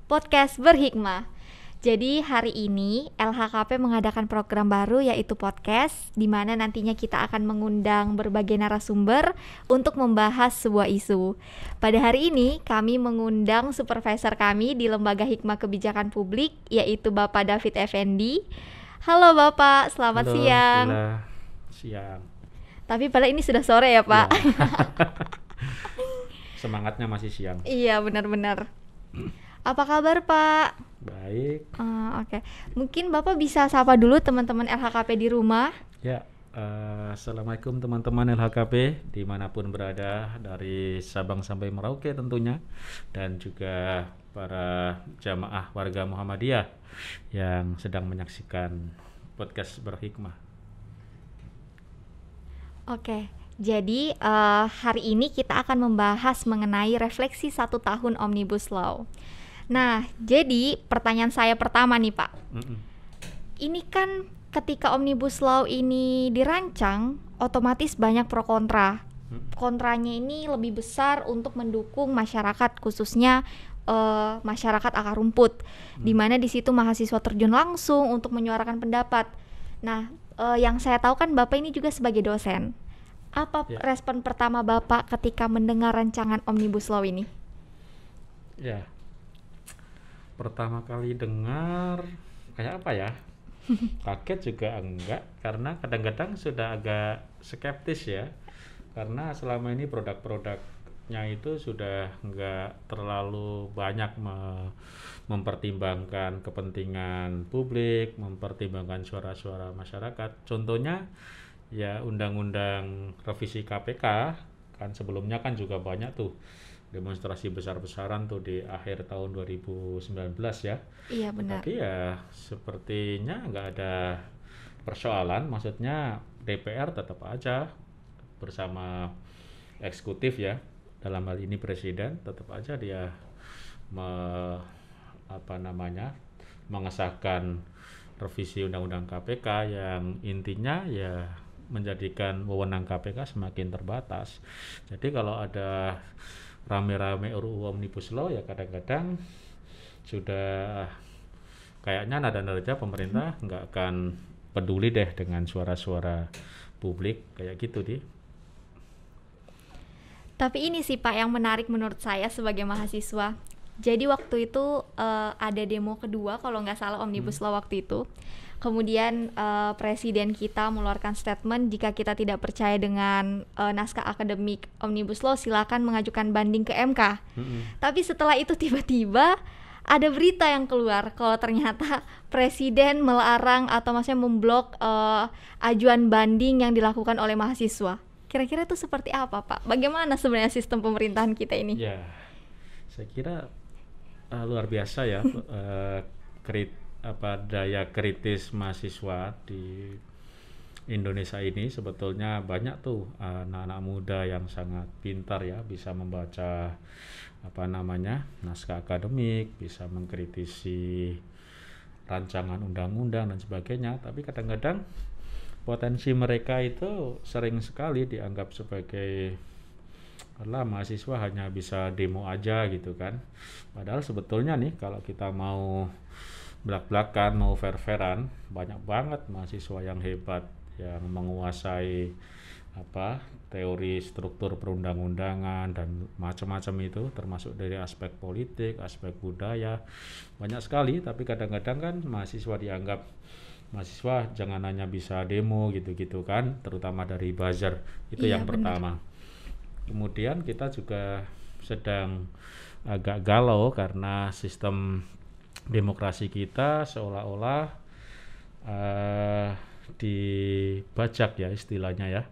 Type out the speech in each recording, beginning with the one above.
podcast berhikmah. Jadi hari ini LHKP mengadakan program baru yaitu podcast, di mana nantinya kita akan mengundang berbagai narasumber untuk membahas sebuah isu. Pada hari ini kami mengundang supervisor kami di Lembaga Hikmah Kebijakan Publik, yaitu Bapak David Effendi. Halo Bapak, selamat Halo, siang. Bella. Siang. Tapi padahal ini sudah sore ya Pak. Ya. Semangatnya masih siang. Iya benar-benar. Apa kabar Pak? Baik. Oke. Mungkin Bapak bisa sapa dulu teman-teman LHKP di rumah. Ya, Assalamualaikum teman-teman LHKP dimanapun berada, dari Sabang sampai Merauke tentunya, dan juga para jamaah warga Muhammadiyah yang sedang menyaksikan podcast berhikmah. Oke. Jadi hari ini kita akan membahas mengenai refleksi 1 tahun Omnibus Law. Nah, jadi pertanyaan saya pertama nih Pak. Ini kan ketika Omnibus Law ini dirancang, otomatis banyak pro kontra. Kontranya ini lebih besar untuk mendukung masyarakat, khususnya masyarakat akar rumput, di mana di situ mahasiswa terjun langsung untuk menyuarakan pendapat. Nah, yang saya tahu kan Bapak ini juga sebagai dosen. Apa respon pertama Bapak ketika mendengar rancangan Omnibus Law ini? Ya, pertama kali dengar kayak apa ya? Kaget juga enggak, karena kadang-kadang sudah agak skeptis ya, karena selama ini produk-produknya itu sudah enggak terlalu banyak mempertimbangkan kepentingan publik, mempertimbangkan suara-suara masyarakat. Contohnya ya undang-undang revisi KPK, kan sebelumnya kan juga banyak tuh demonstrasi besar-besaran tuh di akhir tahun 2019 ya. Iya benar. Tapi ya sepertinya nggak ada persoalan, maksudnya DPR tetap aja bersama eksekutif ya, dalam hal ini presiden, tetap aja dia mengesahkan revisi undang-undang KPK yang intinya ya menjadikan wewenang KPK semakin terbatas. Jadi kalau ada rame-rame RUU Omnibus Law ya kadang-kadang sudah kayaknya nada-nada pemerintah nggak akan peduli deh dengan suara-suara publik kayak gitu deh. Tapi ini sih Pak yang menarik menurut saya sebagai mahasiswa. Jadi waktu itu ada demo kedua kalau nggak salah Omnibus Law waktu itu. Kemudian presiden kita mengeluarkan statement, jika kita tidak percaya dengan naskah akademik Omnibus Law silakan mengajukan banding ke MK. Tapi setelah itu tiba-tiba ada berita yang keluar kalau ternyata presiden melarang atau maksudnya memblok ajuan banding yang dilakukan oleh mahasiswa. Kira-kira itu seperti apa Pak? Bagaimana sebenarnya sistem pemerintahan kita ini? Ya, saya kira luar biasa ya daya kritis mahasiswa di Indonesia ini. Sebetulnya banyak tuh anak-anak muda yang sangat pintar ya, bisa membaca naskah akademik, bisa mengkritisi rancangan undang-undang dan sebagainya, tapi kadang-kadang potensi mereka itu sering sekali dianggap sebagai mahasiswa hanya bisa demo aja gitu kan. Padahal sebetulnya nih kalau kita mau belak-belakan, mau fair-fairan, banyak banget mahasiswa yang hebat yang menguasai teori struktur perundang-undangan dan macam-macam itu, termasuk dari aspek politik, aspek budaya, banyak sekali. Tapi kadang-kadang kan mahasiswa dianggap mahasiswa jangan hanya bisa demo gitu-gitu kan, terutama dari buzzer itu yang pertama. Kemudian kita juga sedang agak galau karena sistem demokrasi kita seolah-olah dibajak ya istilahnya ya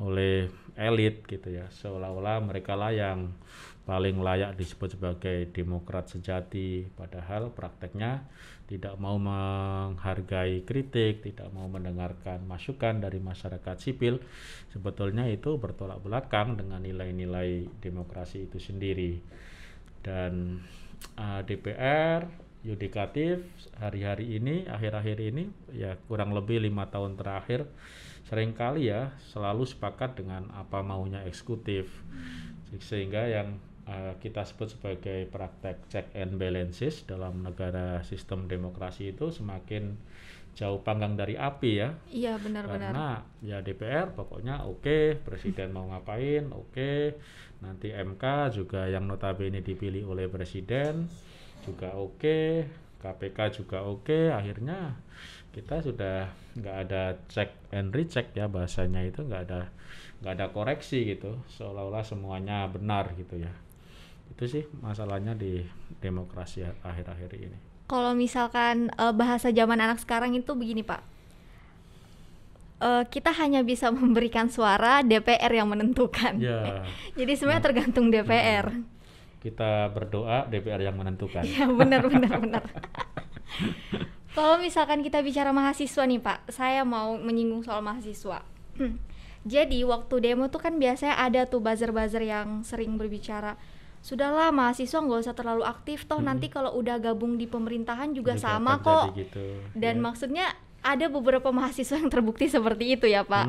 oleh elit gitu ya, seolah-olah mereka lah yang paling layak disebut sebagai demokrat sejati, padahal prakteknya tidak mau menghargai kritik, tidak mau mendengarkan masukan dari masyarakat sipil. Sebetulnya itu bertolak belakang dengan nilai-nilai demokrasi itu sendiri. Dan DPR, yudikatif hari-hari ini, akhir-akhir ini ya kurang lebih 5 tahun terakhir seringkali ya selalu sepakat dengan apa maunya eksekutif, sehingga yang kita sebut sebagai praktek check and balances dalam negara sistem demokrasi itu semakin jauh panggang dari api ya. Iya, benar-benar. Karena ya DPR pokoknya oke, presiden mau ngapain oke, nanti MK juga yang notabene dipilih oleh presiden juga oke, KPK juga oke, akhirnya kita sudah nggak ada check and recheck ya, bahasanya itu nggak ada koreksi gitu, seolah-olah semuanya benar gitu ya. Itu sih masalahnya di demokrasi akhir-akhir ini. Kalau misalkan bahasa zaman anak sekarang itu begini Pak, kita hanya bisa memberikan suara, DPR yang menentukan. Ya, Jadi sebenarnya tergantung DPR. kita berdoa, DPR yang menentukan. Ya, benar. Kalau misalkan kita bicara mahasiswa nih Pak, saya mau menyinggung soal mahasiswa. Jadi waktu demo tuh kan biasanya ada tuh buzzer-buzzer yang sering berbicara, sudahlah mahasiswa nggak usah terlalu aktif, toh nanti kalau udah gabung di pemerintahan juga sama akan kok. jadi gitu, Dan ya. maksudnya ada beberapa mahasiswa yang terbukti seperti itu ya Pak.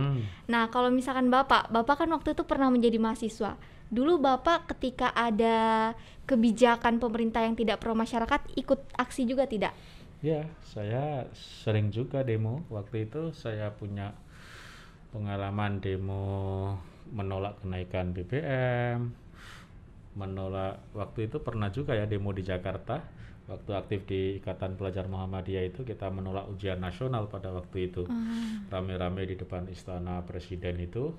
Nah kalau misalkan Bapak kan waktu itu pernah menjadi mahasiswa. Dulu Bapak ketika ada kebijakan pemerintah yang tidak pro masyarakat, ikut aksi juga tidak? Ya, saya sering juga demo. Waktu itu saya punya pengalaman demo menolak kenaikan BBM, menolak, waktu itu pernah juga ya demo di Jakarta. Waktu aktif di Ikatan Pelajar Muhammadiyah itu kita menolak ujian nasional pada waktu itu. Rame-rame di depan istana presiden itu.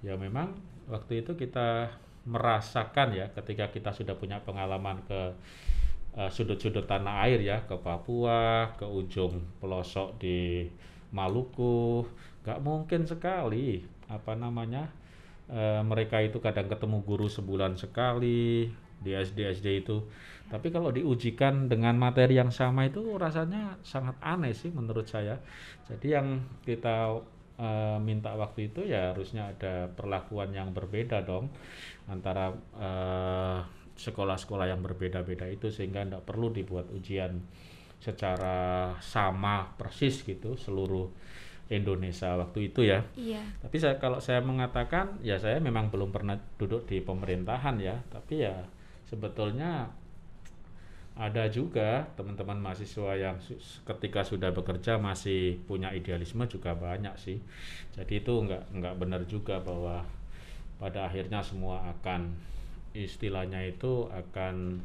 Ya memang waktu itu kita merasakan ya, ketika kita sudah punya pengalaman ke sudut-sudut tanah air ya, ke Papua, ke ujung pelosok di Maluku, nggak mungkin sekali mereka itu kadang ketemu guru sebulan sekali di SD itu, tapi kalau diujikan dengan materi yang sama itu rasanya sangat aneh sih menurut saya. Jadi yang kita minta waktu itu ya harusnya ada perlakuan yang berbeda dong antara sekolah-sekolah yang berbeda-beda itu, sehingga tidak perlu dibuat ujian secara sama persis gitu seluruh Indonesia waktu itu ya. Iya. Tapi kalau saya mengatakan ya, saya memang belum pernah duduk di pemerintahan ya, tapi ya sebetulnya ada juga teman-teman mahasiswa yang ketika sudah bekerja masih punya idealisme juga banyak sih. Jadi itu nggak benar juga bahwa pada akhirnya semua akan, istilahnya itu akan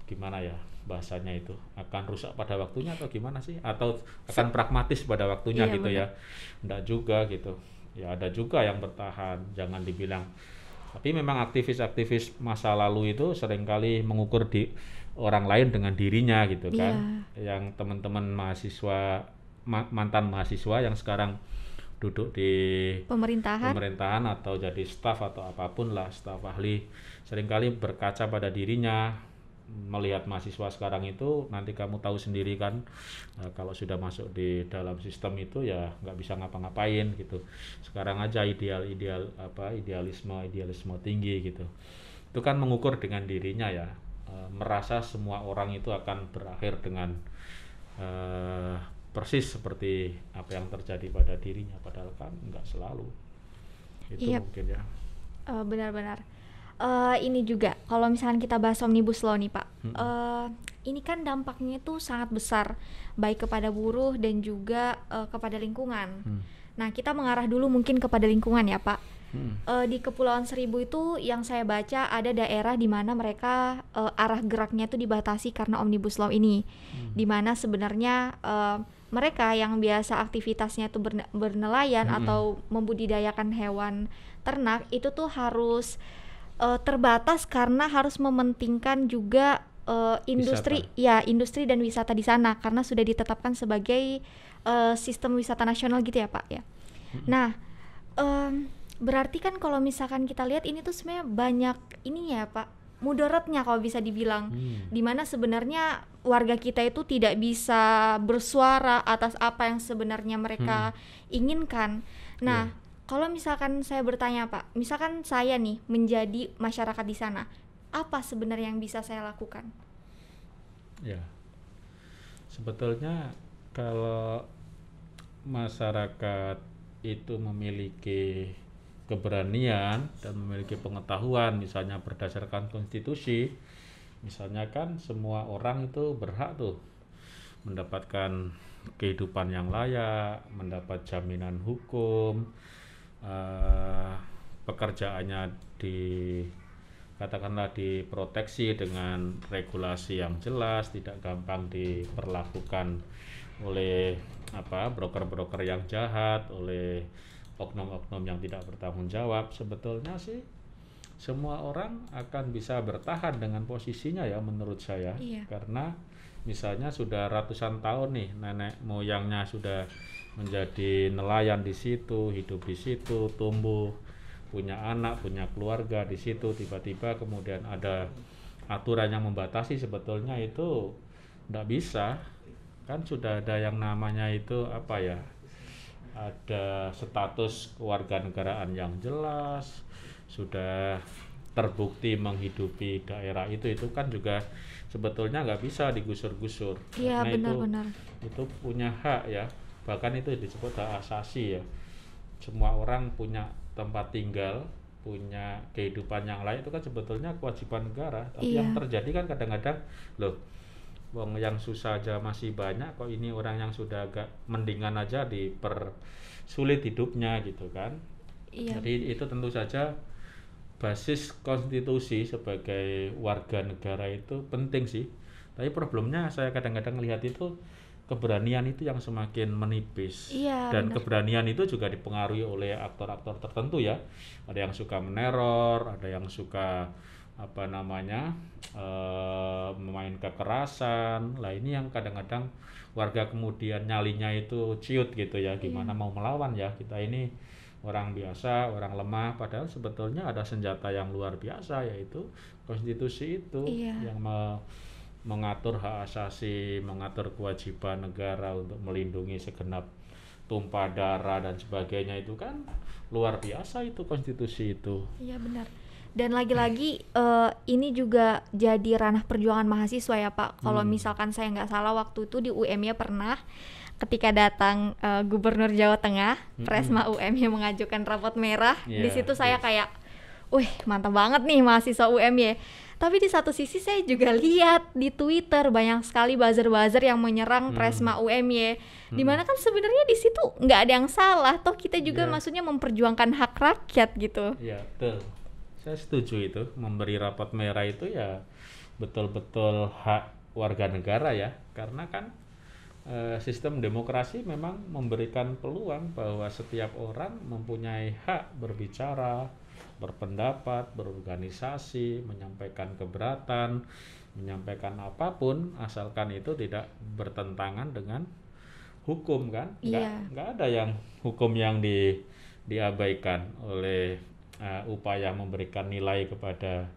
gimana ya bahasanya, itu akan rusak pada waktunya atau gimana sih, atau akan pragmatis pada waktunya gitu ya. Enggak juga gitu ya, ada juga yang bertahan, jangan dibilang. Tapi memang aktivis-aktivis masa lalu itu seringkali mengukur di orang lain dengan dirinya gitu kan. Yang teman-teman mahasiswa, mantan mahasiswa yang sekarang duduk di pemerintahan atau jadi staf atau apapun lah, staf ahli, seringkali berkaca pada dirinya, melihat mahasiswa sekarang itu, nanti kamu tahu sendiri kan, kalau sudah masuk di dalam sistem itu ya nggak bisa ngapa-ngapain gitu. Sekarang aja idealisme tinggi gitu. Itu kan mengukur dengan dirinya ya, merasa semua orang itu akan berakhir dengan persis seperti apa yang terjadi pada dirinya, padahal kan nggak selalu. Itu mungkin ya. Benar-benar. Ini juga kalau misalkan kita bahas Omnibus Law nih Pak, ini kan dampaknya itu sangat besar, baik kepada buruh dan juga kepada lingkungan. Nah kita mengarah dulu mungkin kepada lingkungan ya Pak. Di Kepulauan Seribu itu yang saya baca ada daerah di mana mereka arah geraknya itu dibatasi karena Omnibus Law ini, di mana sebenarnya mereka yang biasa aktivitasnya itu bernelayan atau membudidayakan hewan ternak itu tuh harus terbatas karena harus mementingkan juga industri dan wisata di sana, karena sudah ditetapkan sebagai sistem wisata nasional gitu ya Pak ya. Nah berarti kan kalau misalkan kita lihat ini tuh sebenarnya banyak ini ya Pak, mudaratnya kalau bisa dibilang, dimana sebenarnya warga kita itu tidak bisa bersuara atas apa yang sebenarnya mereka inginkan. Nah kalau misalkan saya bertanya Pak, misalkan saya nih menjadi masyarakat di sana, apa sebenarnya yang bisa saya lakukan? Ya, sebetulnya kalau masyarakat itu memiliki keberanian dan memiliki pengetahuan, misalnya berdasarkan konstitusi, misalnya kan semua orang itu berhak tuh mendapatkan kehidupan yang layak, mendapat jaminan hukum, eh, pekerjaannya katakanlah diproteksi dengan regulasi yang jelas, tidak gampang diperlakukan oleh broker-broker yang jahat, oleh oknum-oknum yang tidak bertanggung jawab. Sebetulnya sih semua orang akan bisa bertahan dengan posisinya ya menurut saya. Iya. Karena misalnya sudah ratusan tahun nih nenek moyangnya sudah menjadi nelayan di situ, hidup di situ, tumbuh, punya anak, punya keluarga di situ, tiba-tiba kemudian ada aturan yang membatasi, sebetulnya itu tidak bisa. Kan sudah ada yang namanya itu ada status kewarganegaraan yang jelas, sudah terbukti menghidupi daerah itu kan juga sebetulnya nggak bisa digusur-gusur. Iya, Karena benar-benar. itu punya hak ya, bahkan itu disebut hak asasi ya. Semua orang punya tempat tinggal, punya kehidupan yang layak, itu kan sebetulnya kewajiban negara. Tapi Iya. yang terjadi kan kadang-kadang, loh, wong yang susah aja masih banyak, kok ini orang yang sudah agak mendingan aja dipersulit hidupnya gitu kan. Iya. Jadi itu tentu saja basis konstitusi sebagai warga negara itu penting sih. Tapi problemnya saya kadang-kadang lihat itu keberanian itu yang semakin menipis. Iya, Dan benar. keberanian itu juga dipengaruhi oleh aktor-aktor tertentu ya. Ada yang suka meneror, ada yang suka memain kekerasan. Lah ini yang kadang-kadang warga kemudian nyalinya itu ciut gitu ya, gimana Iya. mau melawan ya, kita ini orang biasa, orang lemah, padahal sebetulnya ada senjata yang luar biasa, yaitu konstitusi itu Iya. yang mengatur hak asasi, mengatur kewajiban negara untuk melindungi segenap tumpah darah dan sebagainya. Itu kan luar biasa itu konstitusi itu. Iya, benar. Dan lagi-lagi ini juga jadi ranah perjuangan mahasiswa ya Pak. Kalau misalkan saya nggak salah waktu itu di UM-nya pernah ketika datang Gubernur Jawa Tengah, Presma UM-nya mengajukan rapot merah. Di situ saya kayak, wih mantap banget nih mahasiswa UM-nya. Tapi di satu sisi saya juga lihat di Twitter banyak sekali buzzer-buzzer yang menyerang Presma UM-nya. Dimana kan sebenarnya di situ nggak ada yang salah. Toh kita juga maksudnya memperjuangkan hak rakyat gitu. Iya, betul. Saya setuju itu, memberi rapot merah itu ya betul-betul hak warga negara ya, karena kan sistem demokrasi memang memberikan peluang bahwa setiap orang mempunyai hak berbicara, berpendapat, berorganisasi, menyampaikan keberatan, menyampaikan apapun, asalkan itu tidak bertentangan dengan hukum kan. Nggak ada yang hukum yang diabaikan oleh upaya memberikan nilai kepada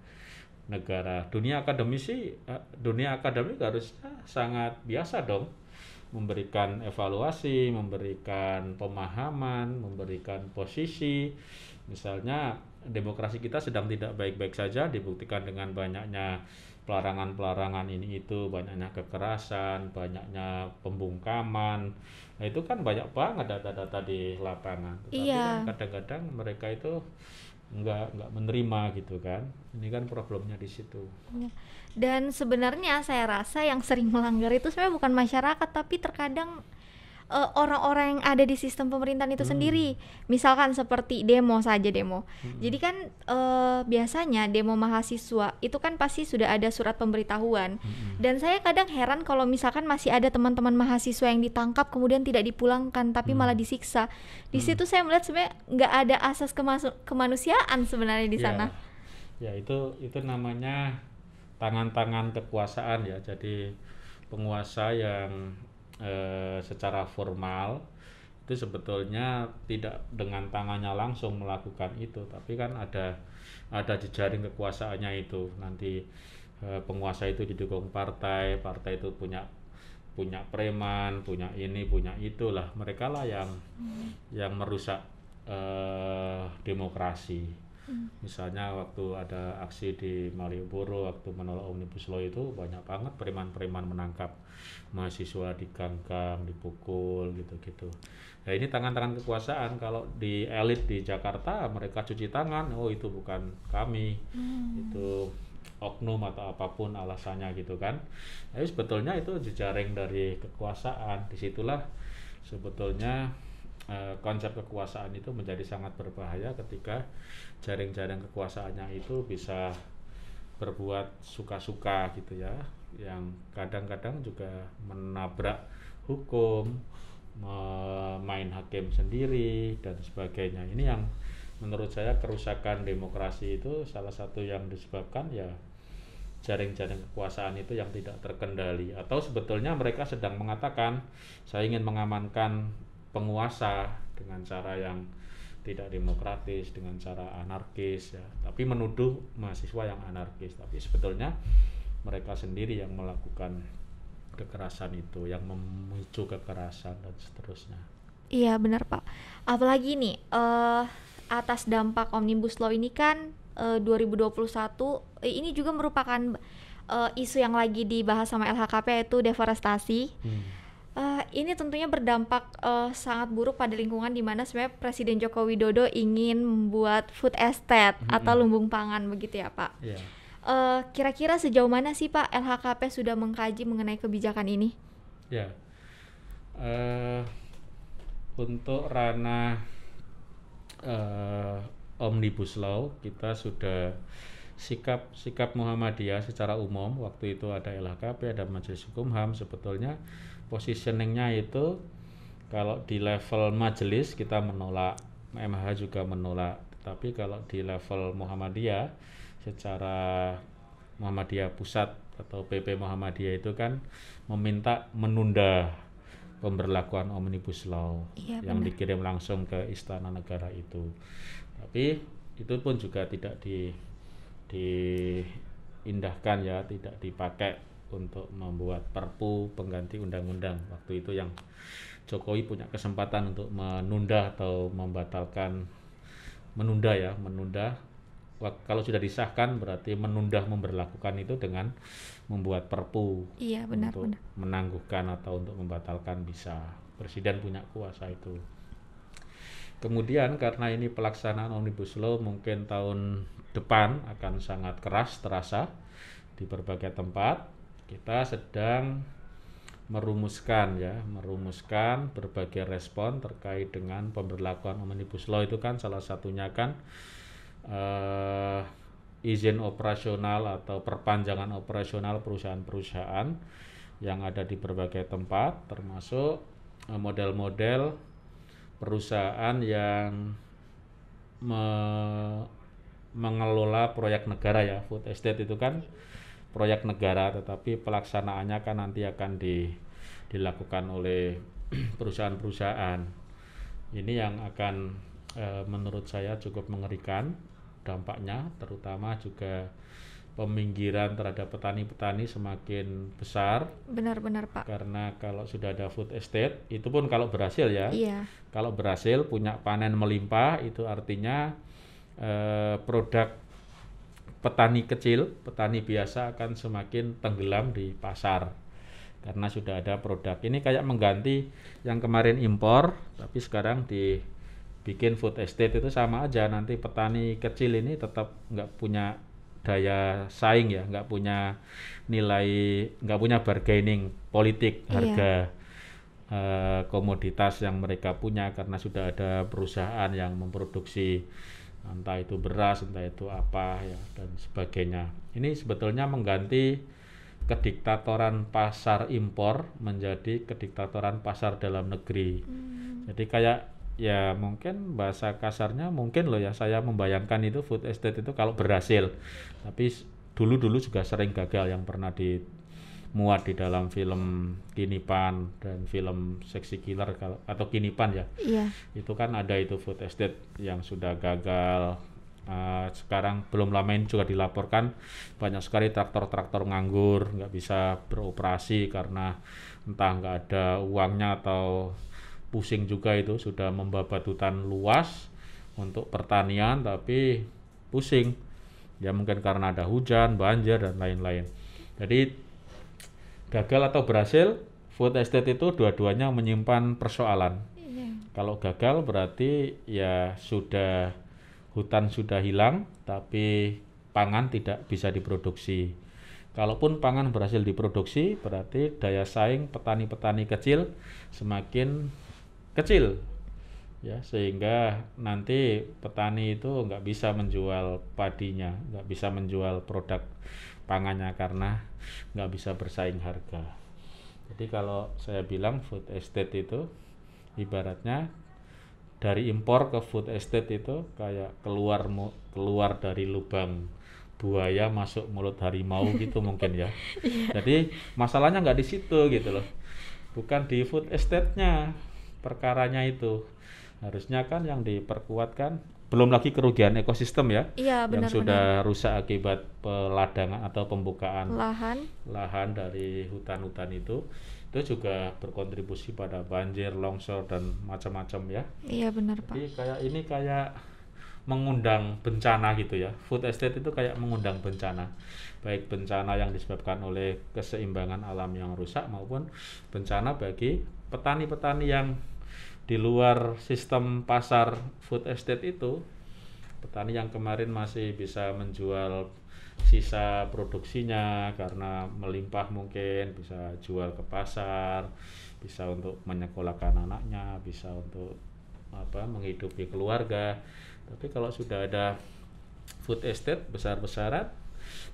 negara. Dunia akademik harusnya sangat biasa dong memberikan evaluasi, memberikan pemahaman, memberikan posisi. Misalnya demokrasi kita sedang tidak baik-baik saja, dibuktikan dengan banyaknya pelarangan-pelarangan ini itu, banyaknya kekerasan, banyaknya pembungkaman. Nah itu kan banyak banget data-data di lapangan. Tetapi kan kadang-kadang mereka itu nggak menerima gitu kan. Ini kan problemnya di situ. Dan sebenarnya saya rasa yang sering melanggar itu sebenarnya bukan masyarakat, tapi terkadang orang-orang yang ada di sistem pemerintahan itu sendiri. Misalkan seperti demo saja demo. Jadi kan biasanya demo mahasiswa itu kan pasti sudah ada surat pemberitahuan. Dan saya kadang heran kalau misalkan masih ada teman-teman mahasiswa yang ditangkap kemudian tidak dipulangkan tapi malah disiksa. Di situ saya melihat sebenarnya nggak ada asas kemanusiaan sebenarnya di sana. Ya itu namanya tangan-tangan kekuasaan ya. Jadi penguasa yang secara formal itu sebetulnya tidak dengan tangannya langsung melakukan itu, tapi kan ada jejaring kekuasaannya itu. Nanti penguasa itu didukung partai itu punya preman, punya ini, punya itulah. Mereka lah yang merusak demokrasi. Misalnya waktu ada aksi di Malioboro waktu menolak Omnibus Law itu banyak banget preman-preman menangkap mahasiswa di gang-gang, dipukul gitu-gitu. Nah ini tangan-tangan kekuasaan. Kalau di elit di Jakarta mereka cuci tangan, oh itu bukan kami, itu oknum atau apapun alasannya gitu kan. Tapi sebetulnya itu jejaring dari kekuasaan. Disitulah sebetulnya konsep kekuasaan itu menjadi sangat berbahaya ketika jaring-jaring kekuasaannya itu bisa berbuat suka-suka gitu ya, yang kadang-kadang juga menabrak hukum, main hakim sendiri dan sebagainya. Ini yang menurut saya kerusakan demokrasi itu salah satu yang disebabkan ya jaring-jaring kekuasaan itu yang tidak terkendali, atau sebetulnya mereka sedang mengatakan saya ingin mengamankan penguasa dengan cara yang tidak demokratis, dengan cara anarkis ya, tapi menuduh mahasiswa yang anarkis, tapi sebetulnya mereka sendiri yang melakukan kekerasan itu, yang memicu kekerasan dan seterusnya. Iya benar Pak. Apalagi nih atas dampak Omnibus Law ini kan 2021 ini juga merupakan isu yang lagi dibahas sama LHKP yaitu deforestasi. Ini tentunya berdampak sangat buruk pada lingkungan di mana sebenarnya Presiden Joko Widodo ingin membuat food estate atau lumbung pangan begitu ya Pak. Yeah. Kira-kira sejauh mana sih Pak LHKP sudah mengkaji mengenai kebijakan ini? Ya, untuk ranah Omnibus Law kita sudah sikap Muhammadiyah secara umum, waktu itu ada LHKP, ada Majelis Hukum HAM, sebetulnya positioningnya itu kalau di level majelis kita menolak, MH juga menolak, tapi kalau di level Muhammadiyah secara Muhammadiyah Pusat atau PP Muhammadiyah itu kan meminta menunda pemberlakuan Omnibus Law yang dikirim langsung ke Istana Negara itu. Tapi itu pun juga tidak diindahkan ya, tidak dipakai untuk membuat perpu pengganti undang-undang. Waktu itu yang Jokowi punya kesempatan untuk menunda atau membatalkan, menunda. Kalau sudah disahkan berarti menunda memberlakukan itu dengan membuat perpu. Iya benar. Menangguhkan atau untuk membatalkan bisa. Presiden punya kuasa itu. Kemudian karena ini pelaksanaan Omnibus Law mungkin tahun depan akan sangat keras terasa di berbagai tempat. Kita sedang merumuskan berbagai respon terkait dengan pemberlakuan Omnibus Law itu kan salah satunya kan izin operasional atau perpanjangan operasional perusahaan-perusahaan yang ada di berbagai tempat, termasuk model-model perusahaan yang mengelola proyek negara ya, food estate itu kan proyek negara, tetapi pelaksanaannya kan nanti akan dilakukan oleh perusahaan-perusahaan. Ini yang akan menurut saya cukup mengerikan dampaknya, terutama juga peminggiran terhadap petani-petani semakin besar. Benar-benar Pak. Karena kalau sudah ada food estate, itu pun kalau berhasil ya. Iya. Kalau berhasil punya panen melimpah, itu artinya produk petani kecil, petani biasa akan semakin tenggelam di pasar karena sudah ada produk. Ini kayak mengganti yang kemarin impor, tapi sekarang dibikin food estate, itu sama aja. Nanti petani kecil ini tetap nggak punya daya saing ya, nggak punya nilai, nggak punya bargaining politik harga komoditas yang mereka punya karena sudah ada perusahaan yang memproduksi entah itu beras, entah itu apa ya dan sebagainya. Ini sebetulnya mengganti kediktatoran pasar impor menjadi kediktatoran pasar dalam negeri. Jadi kayak ya mungkin bahasa kasarnya mungkin loh ya, saya membayangkan itu food estate itu kalau berhasil. Tapi dulu juga sering gagal, yang pernah dimuat di dalam film Kinipan dan film Seksi Killer atau Kinipan ya. Iya. Itu kan ada itu food estate yang sudah gagal. Sekarang belum lama ini juga dilaporkan banyak sekali traktor-traktor nganggur, nggak bisa beroperasi karena entah nggak ada uangnya atau pusing juga. Itu sudah membabat hutan luas untuk pertanian, tapi pusing. Ya mungkin karena ada hujan, banjir dan lain-lain. Jadi gagal atau berhasil, food estate itu dua-duanya menyimpan persoalan. Iya. Kalau gagal berarti ya sudah hutan sudah hilang, tapi pangan tidak bisa diproduksi. Kalaupun pangan berhasil diproduksi, berarti daya saing petani-petani kecil semakin kecil, ya sehingga nanti petani itu nggak bisa menjual padinya, nggak bisa menjual produk pangannya karena nggak bisa bersaing harga. Jadi kalau saya bilang food estate itu ibaratnya dari impor ke food estate itu kayak keluar dari lubang buaya masuk mulut harimau gitu mungkin ya. Jadi masalahnya nggak di situ gitu loh, bukan di food estate-nya perkaranya itu. Harusnya kan yang diperkuatkan, belum lagi kerugian ekosistem ya, Iya, yang benar-benar. sudah rusak akibat peladangan atau pembukaan Lahan. dari hutan-hutan itu juga berkontribusi pada banjir, longsor dan macam-macam ya. Iya, benar, Pak. Jadi ini kayak mengundang bencana gitu ya. Food estate itu kayak mengundang bencana, baik bencana yang disebabkan oleh keseimbangan alam yang rusak maupun bencana bagi petani-petani yang di luar sistem pasar food estate itu. Petani yang kemarin masih bisa menjual sisa produksinya karena melimpah, mungkin bisa jual ke pasar, bisa untuk menyekolahkan anaknya, bisa untuk menghidupi keluarga. Tapi kalau sudah ada food estate besar-besaran,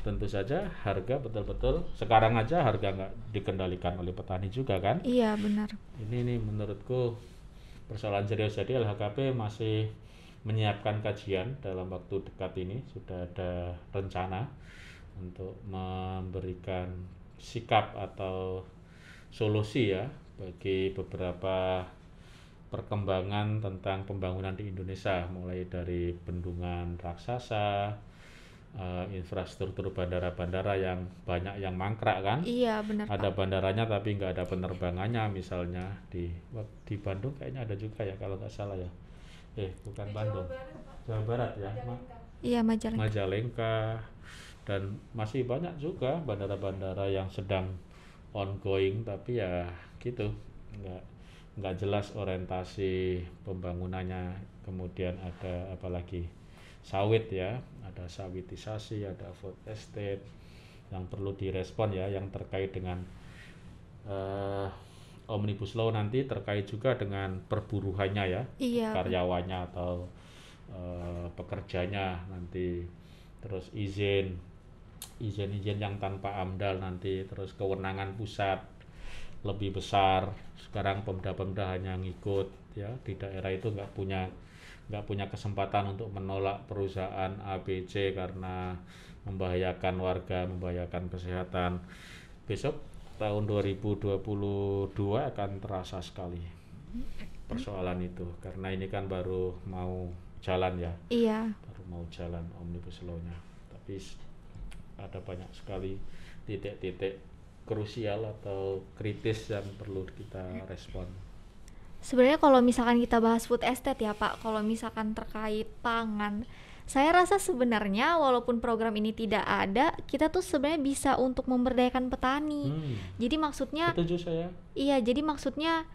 tentu saja harga betul-betul, sekarang aja harga nggak dikendalikan oleh petani juga kan. Iya, benar. Ini menurutku persoalan serius. Jadi LHKP masih menyiapkan kajian dalam waktu dekat ini, sudah ada rencana untuk memberikan sikap atau solusi ya bagi beberapa perkembangan tentang pembangunan di Indonesia, mulai dari bendungan raksasa, infrastruktur bandara-bandara yang banyak yang mangkrak kan. Iya, benar, Ada Pak. bandaranya tapi nggak ada penerbangannya, misalnya di Bandung kayaknya ada juga ya kalau nggak salah ya. Bukan Bandung, Jawa Barat ya, Iya, Majalengka. Majalengka, dan masih banyak juga bandara-bandara yang sedang ongoing, tapi ya gitu, nggak jelas orientasi pembangunannya. Kemudian ada apalagi sawit ya, ada sawitisasi, ada food estate yang perlu direspon ya, yang terkait dengan Omnibus Law nanti terkait juga dengan perburuhannya ya, Iya, karyawannya atau pekerjanya nanti, terus izin yang tanpa AMDAL nanti, terus kewenangan pusat lebih besar. Sekarang pemda hanya ngikut ya, di daerah itu nggak punya kesempatan untuk menolak perusahaan ABC karena membahayakan warga, membahayakan kesehatan. Besok tahun 2022 akan terasa sekali persoalan itu, karena ini kan baru mau jalan ya. Iya. Baru mau jalan Omnibus Law-nya, tapi ada banyak sekali titik-titik krusial atau kritis yang perlu kita respon. Sebenarnya kalau misalkan kita bahas food estate ya Pak, kalau misalkan terkait pangan, saya rasa sebenarnya walaupun program ini tidak ada, kita tuh sebenarnya bisa untuk memberdayakan petani. Jadi maksudnya, Setuju saya. iya, jadi maksudnya